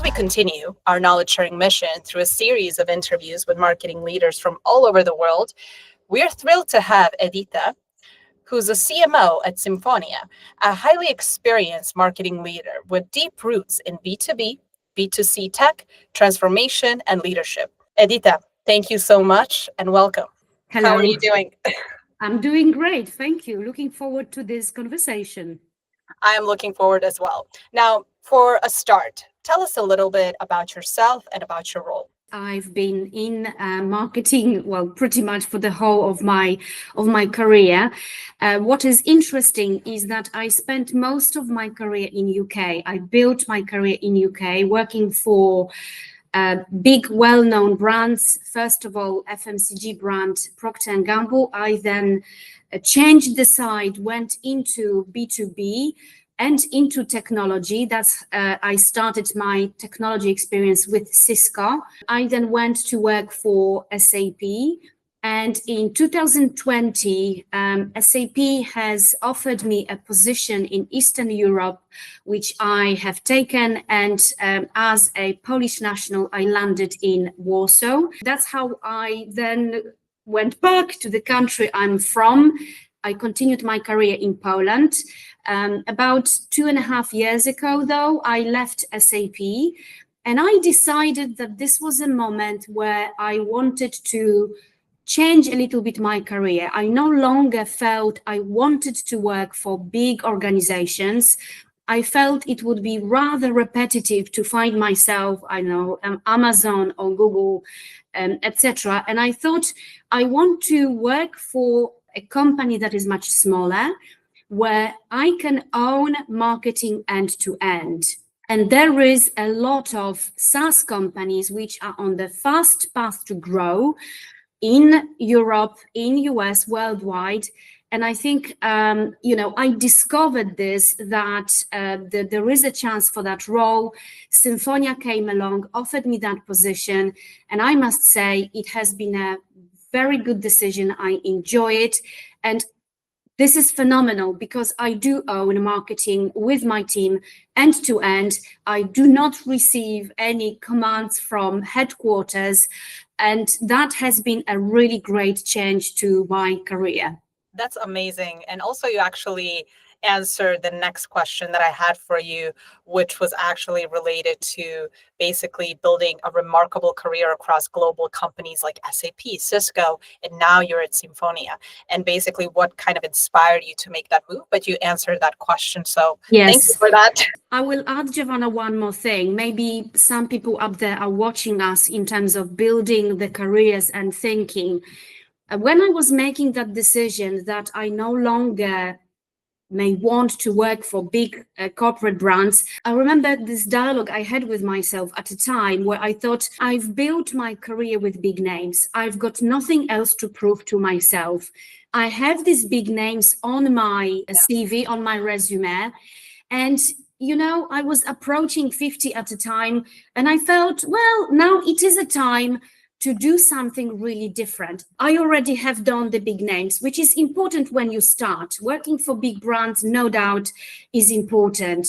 we continue our knowledge sharing mission through a series of interviews with marketing leaders from all over the world, we're thrilled to have Edyta, who's a CMO at Symfonia, a highly experienced marketing leader with deep roots in B2B, B2C tech, transformation, and leadership. Edyta, thank you so much and welcome. Hello. How are you doing? I'm doing great. Thank you. Looking forward to this conversation. I am looking forward as well. Now, for a start, tell us a little bit about yourself and about your role. I've been in marketing, well, pretty much for the whole of my career. What is interesting is that I spent most of my career in UK. I built my career in UK, working for big, well-known brands. First of all, FMCG brand Procter Gamble. I then changed the side, went into B2B and into technology. That's I started my technology experience with Cisco. I then went to work for SAP. And in 2020, SAP has offered me a position in Eastern Europe, which I have taken. And as a Polish national, I landed in Warsaw. That's how I then went back to the country I'm from. I continued my career in Poland. About 2.5 years ago, though, I left SAP. And I decided that this was a moment where I wanted to change a little bit my career. I no longer felt I wanted to work for big organizations. I felt it would be rather repetitive to find myself, Amazon or Google, etc. And I thought I want to work for a company that is much smaller, where I can own marketing end to end. And there is a lot of SaaS companies which are on the fast path to grow in Europe, in US, worldwide. And I think, I discovered that there is a chance for that role. Symfonia came along, offered me that position. And I must say, it has been a very good decision. I enjoy it. And this is phenomenal because I do own marketing with my team end to end. I do not receive any commands from headquarters. And that has been a really great change to my career. That's amazing. And also you actually answered the next question that I had for you, which was actually related to basically building a remarkable career across global companies like SAP, Cisco, and now you're at Symfonia. And basically what kind of inspired you to make that move, but you answered that question. So yes. Thank you for that. I will add, Giovanna, one more thing. Maybe some people up there are watching us in terms of building the careers and thinking. When I was making that decision that I no longer may want to work for big corporate brands, I remember this dialogue I had with myself at a time where I thought, I've built my career with big names. I've got nothing else to prove to myself. I have these big names on my CV, on my resume. And I was approaching 50 at a time, and I felt, well, now it is a time to do something really different. I already have done the big names, which is important when you start. Working for big brands, no doubt, is important.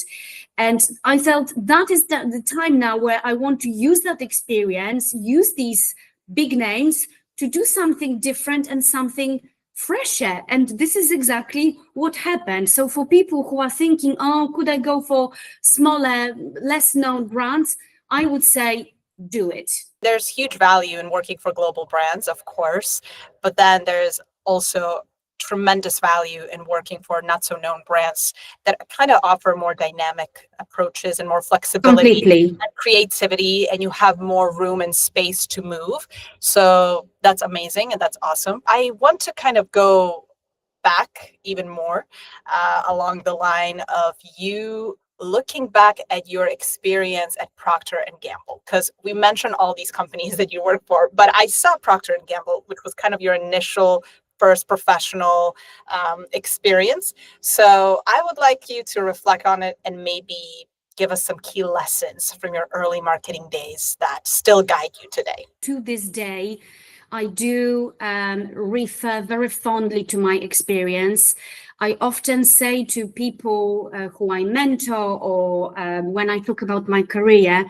And I felt that is the time now where I want to use that experience, use these big names to do something different and something fresher. And this is exactly what happened. So for people who are thinking, could I go for smaller, less known brands? I would say, do it. There's huge value in working for global brands, of course, but then there's also tremendous value in working for not so known brands that kind of offer more dynamic approaches and more flexibility and creativity, and you have more room and space to move. So that's amazing and that's awesome. I want to kind of go back even more along the line of you looking back at your experience at Procter & Gamble, because we mentioned all these companies that you work for, but I saw Procter & Gamble, which was kind of your initial first professional experience. So I would like you to reflect on it and maybe give us some key lessons from your early marketing days that still guide you today. To this day, I do refer very fondly to my experience. I often say to people who I mentor or when I talk about my career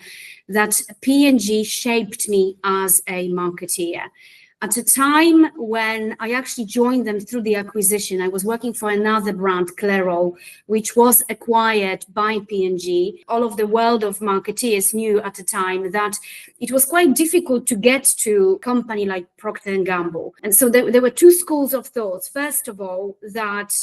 that P&G shaped me as a marketeer. At a time when I actually joined them through the acquisition, I was working for another brand, Clairol, which was acquired by P&G. All of the world of marketeers knew at the time that it was quite difficult to get to a company like Procter Gamble. And so there were two schools of thought. First of all, that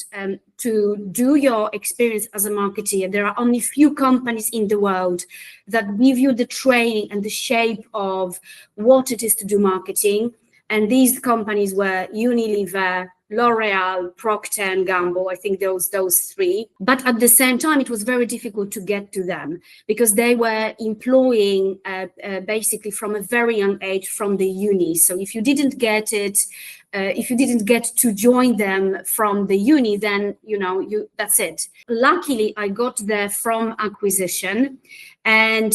to do your experience as a marketeer, there are only few companies in the world that give you the training and the shape of what it is to do marketing. And these companies were Unilever, L'Oreal, Procter Gamble, I think those three. But at the same time, it was very difficult to get to them because they were employing basically from a very young age from the uni. So if you didn't get it, if you didn't get to join them from the uni, then that's it. Luckily, I got there from acquisition, and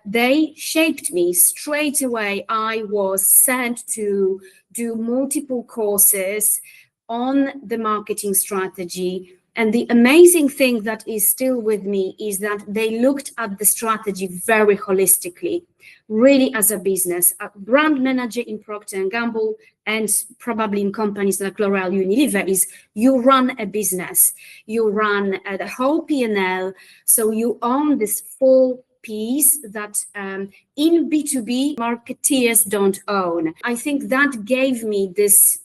they shaped me straight away. I was sent to do multiple courses on the marketing strategy. And the amazing thing that is still with me is that they looked at the strategy very holistically, really as a business. A brand manager in Procter & Gamble and probably in companies like L'Oreal, Unilever is you run a business, you run the whole P&L, so you own this full piece that in B2B marketeers don't own. I think that gave me this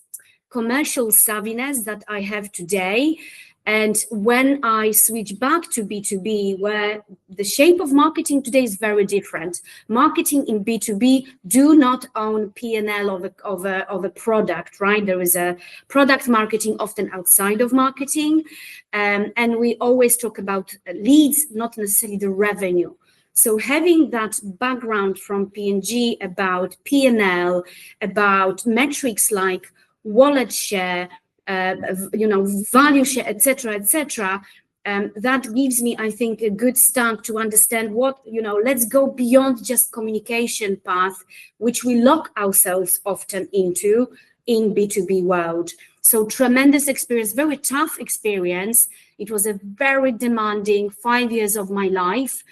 commercial savviness that I have today. And when I switch back to B2B, where the shape of marketing today is very different, marketing in B2B do not own P&L of a product, right? There is a product marketing often outside of marketing. And we always talk about leads, not necessarily the revenue. So having that background from P&G about P&L, about metrics like wallet share, value share, etc., that gives me, I think, a good start to understand what, let's go beyond just communication path, which we lock ourselves often into in B2B world. So tremendous experience, very tough experience. It was a very demanding 5 years of my life,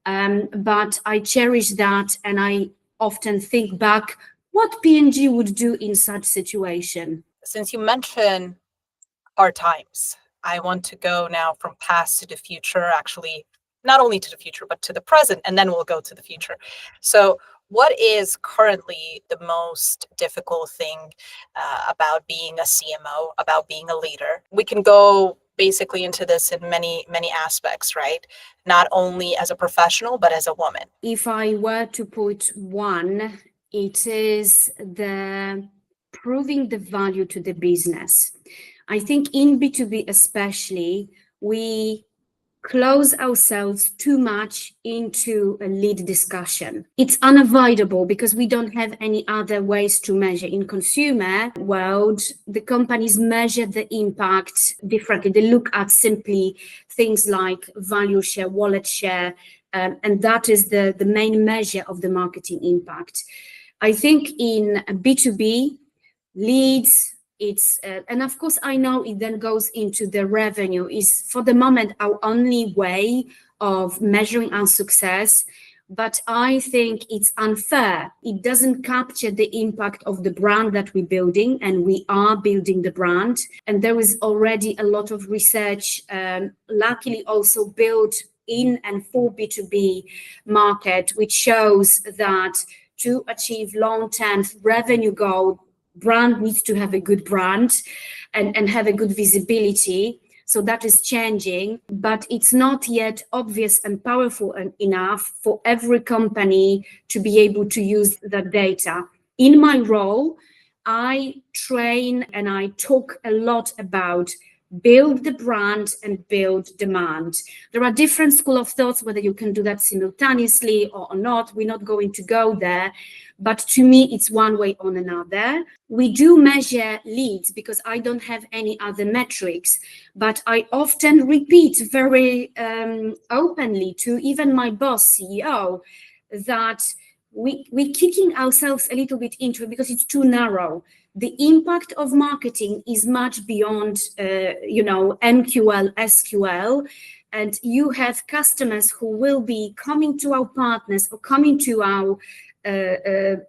but I cherish that, and I often think back what P&G would do in such situation. Since you mentioned our times, I want to go now from past to the future, actually, not only to the future, but to the present, and then we'll go to the future. So what is currently the most difficult thing about being a CMO, about being a leader? We can go basically into this in many, many aspects, right? Not only as a professional, but as a woman. If I were to put one, it is the proving the value to the business. I think in B2B especially, we close ourselves too much into a lead discussion. It's unavoidable because we don't have any other ways to measure. In consumer world, the companies measure the impact differently. They look at simply things like value share, wallet share, and that is the main measure of the marketing impact. I think in B2B, leads, it's and of course I know it then goes into the revenue is for the moment our only way of measuring our success, but I think it's unfair. It doesn't capture the impact of the brand that we're building, and we are building the brand, and there is already a lot of research luckily also built in and for B2B market, which shows that to achieve long-term revenue goal, brand needs to have a good brand and have a good visibility. So that is changing, but it's not yet obvious and powerful enough for every company to be able to use that data. In my role, I train and I talk a lot about build the brand and build demand. There are different schools of thoughts, whether you can do that simultaneously or not. We're not going to go there. But to me, it's one way or another. We do measure leads because I don't have any other metrics, but I often repeat very openly to even my boss, CEO, that we're kicking ourselves a little bit into it because it's too narrow. the impact of marketing is much beyond, MQL, SQL, and you have customers who will be coming to our partners or coming to our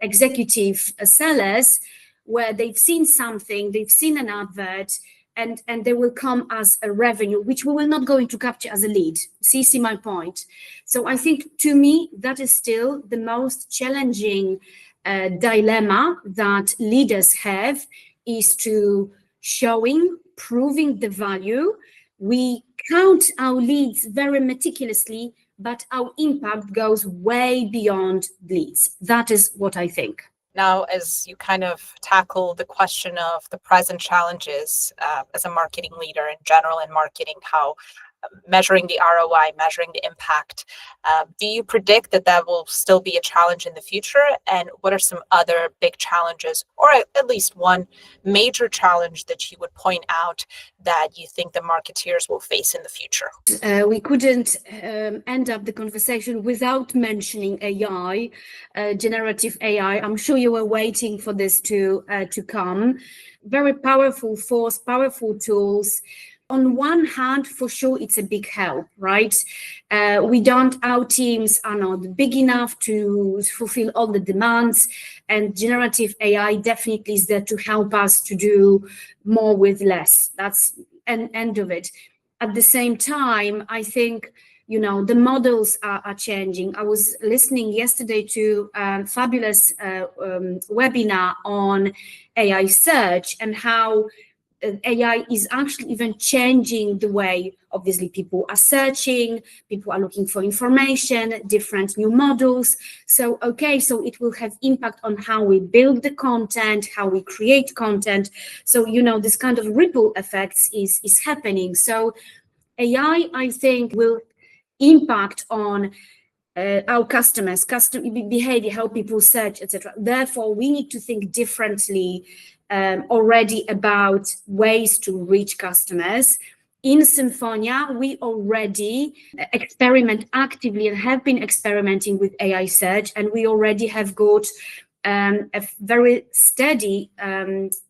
executive sellers where they've seen something, they've seen an advert, and they will come as a revenue, which we will not going to capture as a lead. See my point? So I think, to me, that is still the most challenging dilemma that leaders have, is to proving the value. We count our leads very meticulously, but our impact goes way beyond leads. That is what I think. Now, as you kind of tackle the question of the present challenges as a marketing leader in general in marketing, how measuring the ROI, measuring the impact, do you predict that will still be a challenge in the future? And what are some other big challenges, or at least one major challenge that you would point out that you think the marketeers will face in the future? We couldn't end up the conversation without mentioning AI, generative AI. I'm sure you were waiting for this to come. Very powerful force, powerful tools. On one hand, for sure, it's a big help, right? Our teams are not big enough to fulfill all the demands, and generative AI definitely is there to help us to do more with less. That's an end of it. At the same time, I think, the models are changing. I was listening yesterday to a fabulous webinar on AI search and how AI is actually even changing the way, obviously, people are searching, people are looking for information, different new models. So it will have impact on how we build the content, how we create content. So, this kind of ripple effects is happening. So AI, I think, will impact on our customers, customer behavior, how people search, etc. Therefore, we need to think differently already about ways to reach customers. In Symfonia, we already experiment actively and have been experimenting with AI search, and we already have got a very steady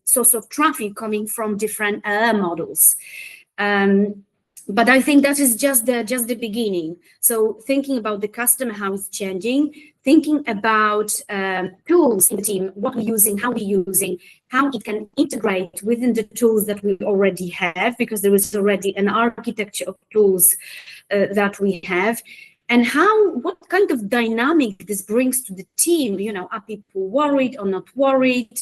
source of traffic coming from different models. But I think that is just the beginning. So thinking about the customer, how it's changing, thinking about tools in the team, what we're using, how it can integrate within the tools that we already have, because there is already an architecture of tools that we have, and what kind of dynamic this brings to the team. Are people worried or not worried?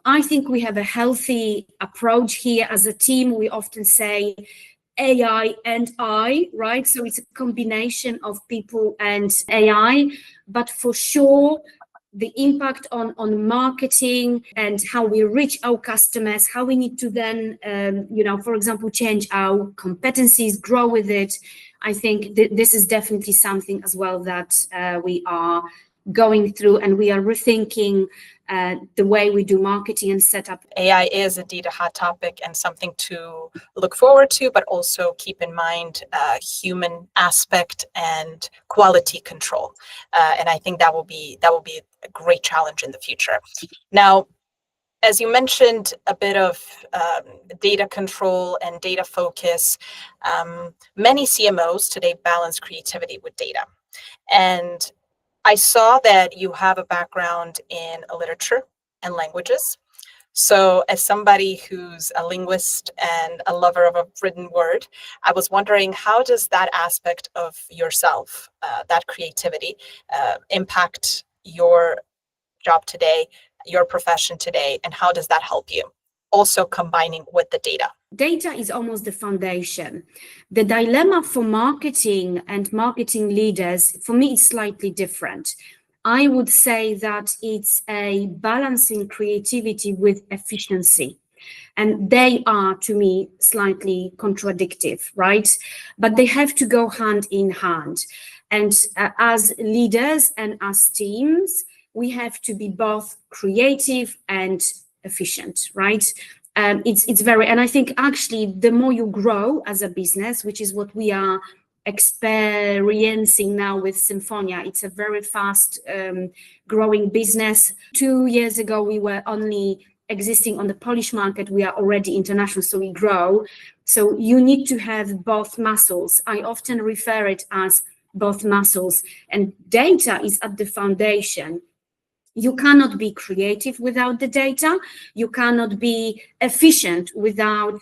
I think we have a healthy approach here as a team. We often say AI and I, right? So it's a combination of people and AI, but for sure, the impact on marketing and how we reach our customers, how we need to then, for example, change our competencies, grow with it. I think this is definitely something as well that we are going through, and we are rethinking the way we do marketing and setup. AI is indeed a hot topic and something to look forward to, but also keep in mind human aspect and quality control. And I think that will be a great challenge in the future. Now, as you mentioned, a bit of data control and data focus. Many CMOs today balance creativity with data. And I saw that you have a background in literature and languages. So as somebody who's a linguist and a lover of a written word, I was wondering, how does that aspect of yourself, that creativity, impact your job today, your profession today, and how does that help you? Also combining with the data. Data is almost the foundation. The dilemma for marketing and marketing leaders, for me, is slightly different. I would say that it's a balancing creativity with efficiency. And they are, to me, slightly contradictory, right? But they have to go hand in hand. And as leaders and as teams, we have to be both creative and efficient, right? And I think actually the more you grow as a business, which is what we are experiencing now with Symfonia. It's a very fast growing business. 2 years ago, we were only existing on the Polish market. We are already international, so we grow. So you need to have both muscles. I often refer it as both muscles, and data is at the foundation. You cannot be creative without the data. You cannot be efficient without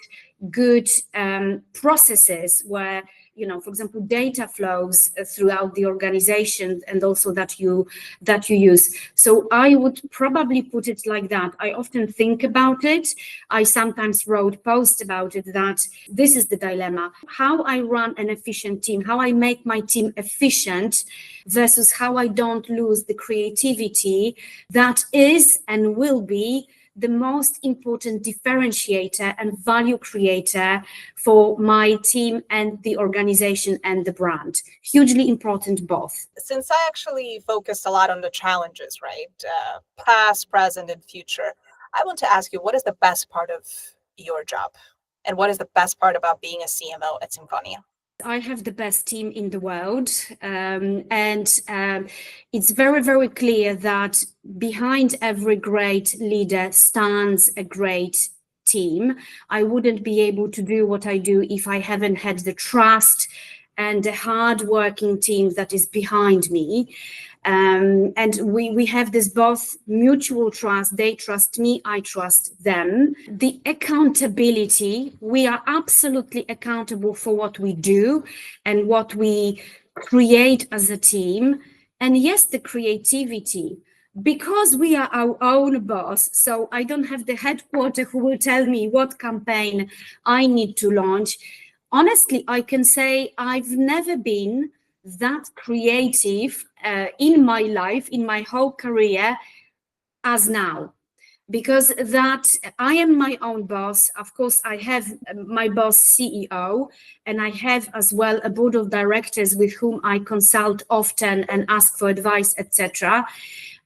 good processes where, for example, data flows throughout the organization and also that you use. So I would probably put it like that. I often think about it. I sometimes wrote posts about it, that this is the dilemma. How I run an efficient team, how I make my team efficient versus how I don't lose the creativity that is and will be the most important differentiator and value creator for my team and the organization and the brand. Hugely important both. Since I actually focused a lot on the challenges, right? Past, present, and future, I want to ask you, what is the best part of your job? And what is the best part about being a CMO at Symfonia? I have the best team in the world, and it's very, very clear that behind every great leader stands a great team. I wouldn't be able to do what I do if I haven't had the trust and the hard-working team that is behind me. And we have this both mutual trust. They trust me, I trust them. The accountability, we are absolutely accountable for what we do and what we create as a team. And yes, the creativity, because we are our own boss, so I don't have the headquarter who will tell me what campaign I need to launch. Honestly, I can say I've never been that creative in my life, in my whole career, as now, because that I am my own boss. Of course, I have my boss CEO, and I have as well a board of directors with whom I consult often and ask for advice, etc.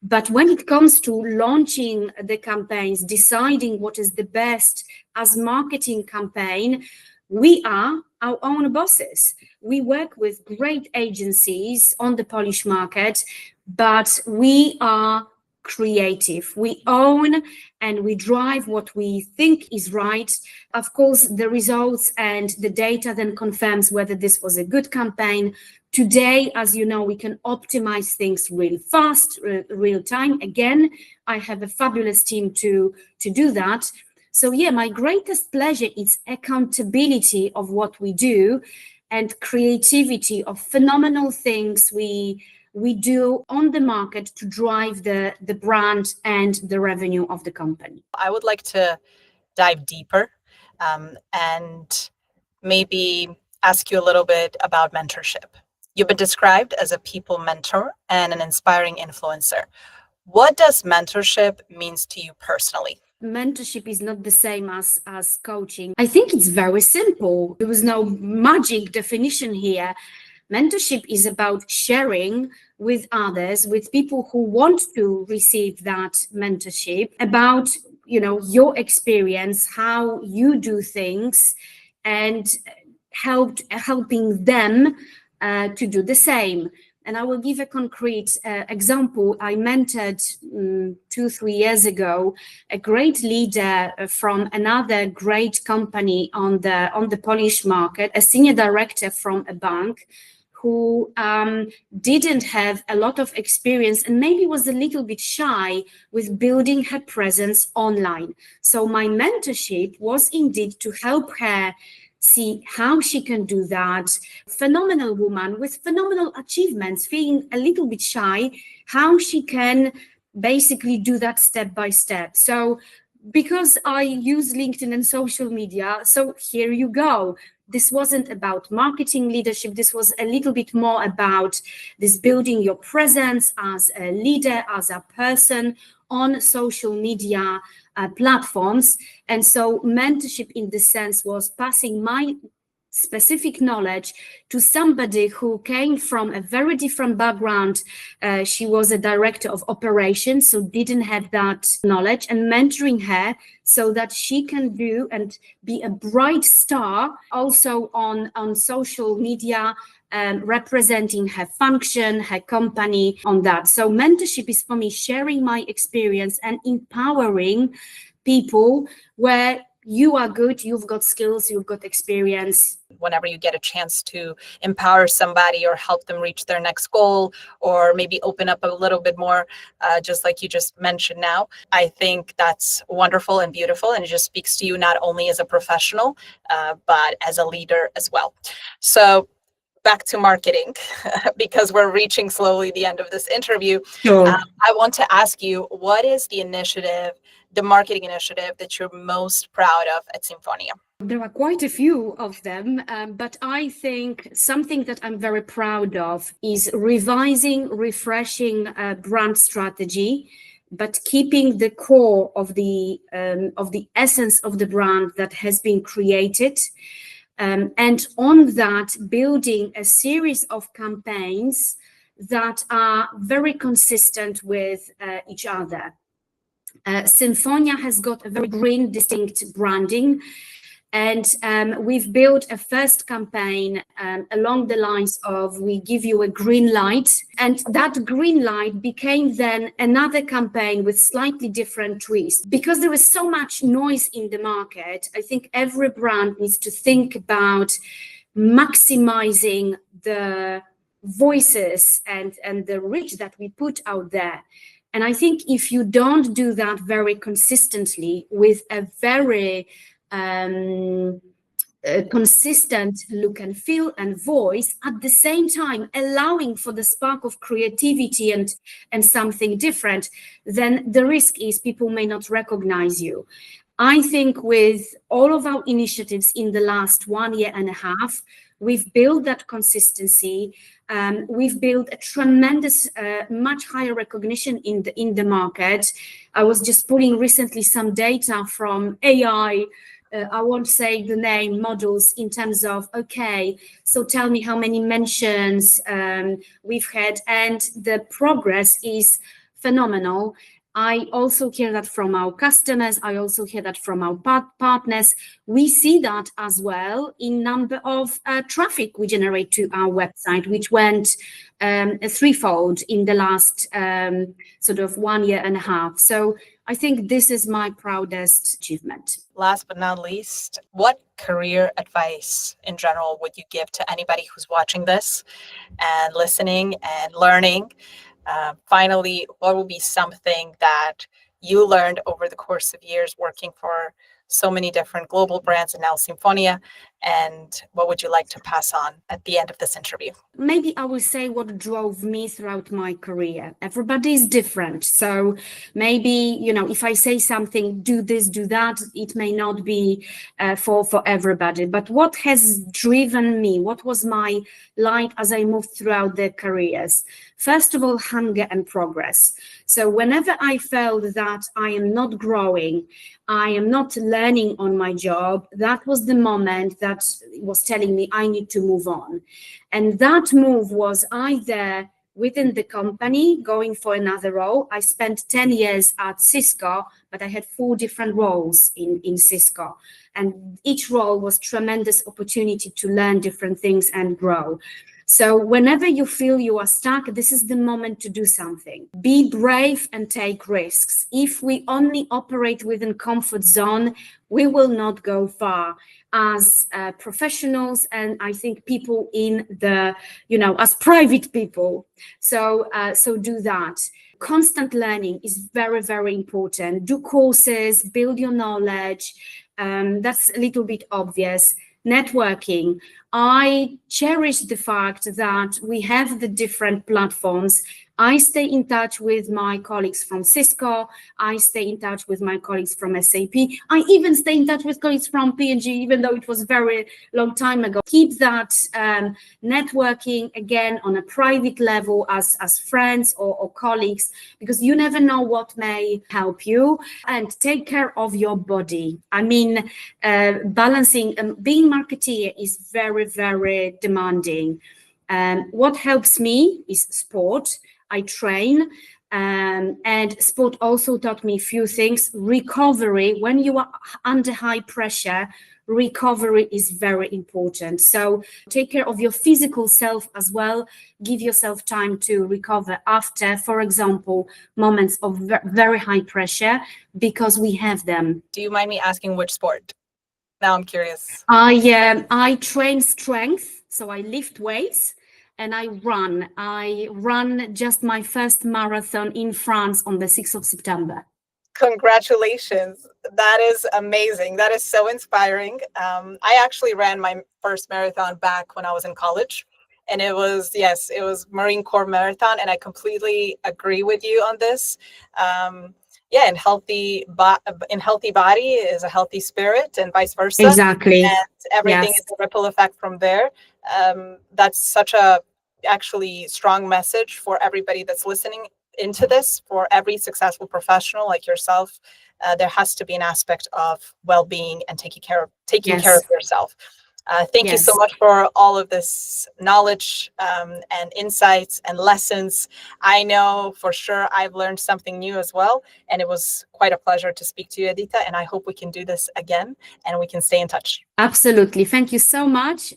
But when it comes to launching the campaigns, deciding what is the best as marketing campaign, we are our own bosses. We work with great agencies on the Polish market, but we are creative. We own and we drive what we think is right. Of course, the results and the data then confirms whether this was a good campaign. Today, as you know, we can optimize things real fast, real time. Again, I have a fabulous team to do that. So yeah, my greatest pleasure is accountability of what we do and creativity of phenomenal things we do on the market to drive the brand and the revenue of the company. I would like to dive deeper and maybe ask you a little bit about mentorship. You've been described as a people mentor and an inspiring influencer. What does mentorship means to you personally? Mentorship is not the same as coaching. I think it's very simple. There was no magic definition here. Mentorship is about sharing with others, with people who want to receive that mentorship, about your experience, how you do things, and helping them to do the same. And I will give a concrete example. I mentored 2-3 years ago a great leader from another great company on the Polish market, a senior director from a bank who didn't have a lot of experience and maybe was a little bit shy with building her presence online. So my mentorship was indeed to help her see how she can do that. Phenomenal woman with phenomenal achievements, feeling a little bit shy, how she can basically do that step by step. So because I use LinkedIn and social media, so here you go. This wasn't about marketing leadership. This was a little bit more about this building your presence as a leader, as a person on social media platforms. And so mentorship in this sense was passing my specific knowledge to somebody who came from a very different background. She was a director of operations, so didn't have that knowledge, and mentoring her so that she can do and be a bright star also on social media, representing her function, her company on that. So mentorship is for me sharing my experience and empowering people where you are good, you've got skills, you've got experience. Whenever you get a chance to empower somebody or help them reach their next goal, or maybe open up a little bit more, just like you just mentioned now, I think that's wonderful and beautiful. And it just speaks to you not only as a professional, but as a leader as well. So back to marketing, because we're reaching slowly the end of this interview. Sure. I want to ask you, what is the marketing initiative that you're most proud of at Symfonia? There are quite a few of them, but I think something that I'm very proud of is refreshing brand strategy, but keeping the core of the essence of the brand that has been created. And on that, building a series of campaigns that are very consistent with each other. Symfonia has got a very green, distinct branding, and we've built a first campaign along the lines of we give you a green light, and that green light became then another campaign with slightly different twists. Because there is so much noise in the market, I think every brand needs to think about maximizing the voices and the reach that we put out there. And I think if you don't do that very consistently with a very consistent look and feel and voice, at the same time allowing for the spark of creativity and something different, then the risk is people may not recognize you. I think with all of our initiatives in the last 1 year and a half, we've built that consistency. We've built a tremendous, much higher recognition in the market. I was just pulling recently some data from AI. I won't say the name models in terms of, okay, so tell me how many mentions we've had, and the progress is phenomenal. I also hear that from our customers. I also hear that from our partners. We see that as well in number of traffic we generate to our website, which went threefold in the last sort of 1 year and a half. So I think this is my proudest achievement. Last but not least, what career advice in general would you give to anybody who's watching this and listening and learning? Finally, what will be something that you learned over the course of years working for so many different global brands and now Symfonia, and what would you like to pass on at the end of this interview? Maybe I will say what drove me throughout my career. Everybody is different. So maybe, if I say something, do this, do that, it may not be for everybody. But what has driven me, what was my light as I moved throughout the careers? First of all, hunger and progress. So whenever I felt that I am not growing, I am not learning on my job, that was the moment that was telling me I need to move on. And that move was either within the company, going for another role. I spent 10 years at Cisco, but I had 4 different roles in Cisco. And each role was tremendous opportunity to learn different things and grow. So whenever you feel you are stuck, this is the moment to do something. Be brave and take risks. If we only operate within comfort zone, we will not go far as professionals, and I think people in the, as private people. So do that. Constant learning is very, very important. Do courses, build your knowledge. That's a little bit obvious. Networking. I cherish the fact that we have the different platforms. I stay in touch with my colleagues from Cisco. I stay in touch with my colleagues from SAP. I even stay in touch with colleagues from P&G, even though it was very long time ago. Keep that networking again on a private level as friends or colleagues, because you never know what may help you. And take care of your body. I mean, balancing, being marketeer is very, very demanding. What helps me is sport. I train. And sport also taught me a few things. Recovery, when you are under high pressure, recovery is very important. So take care of your physical self as well. Give yourself time to recover after, for example, moments of very high pressure, because we have them. Do you mind me asking which sport? Now I'm curious. I train strength, so I lift weights. And I run. I run just my first marathon in France on the 6th of September. Congratulations. That is amazing. That is so inspiring. I actually ran my first marathon back when I was in college. And it was Marine Corps Marathon. And I completely agree with you on this. And healthy body is a healthy spirit, and vice versa. Exactly. And everything is a ripple effect from there. That's such a actually strong message for everybody that's listening into this. For every successful professional like yourself, there has to be an aspect of well-being and taking care of yourself. Thank you so much for all of this knowledge and insights and lessons. I know for sure I've learned something new as well. And it was quite a pleasure to speak to you, Edyta. And I hope we can do this again and we can stay in touch. Absolutely. Thank you so much.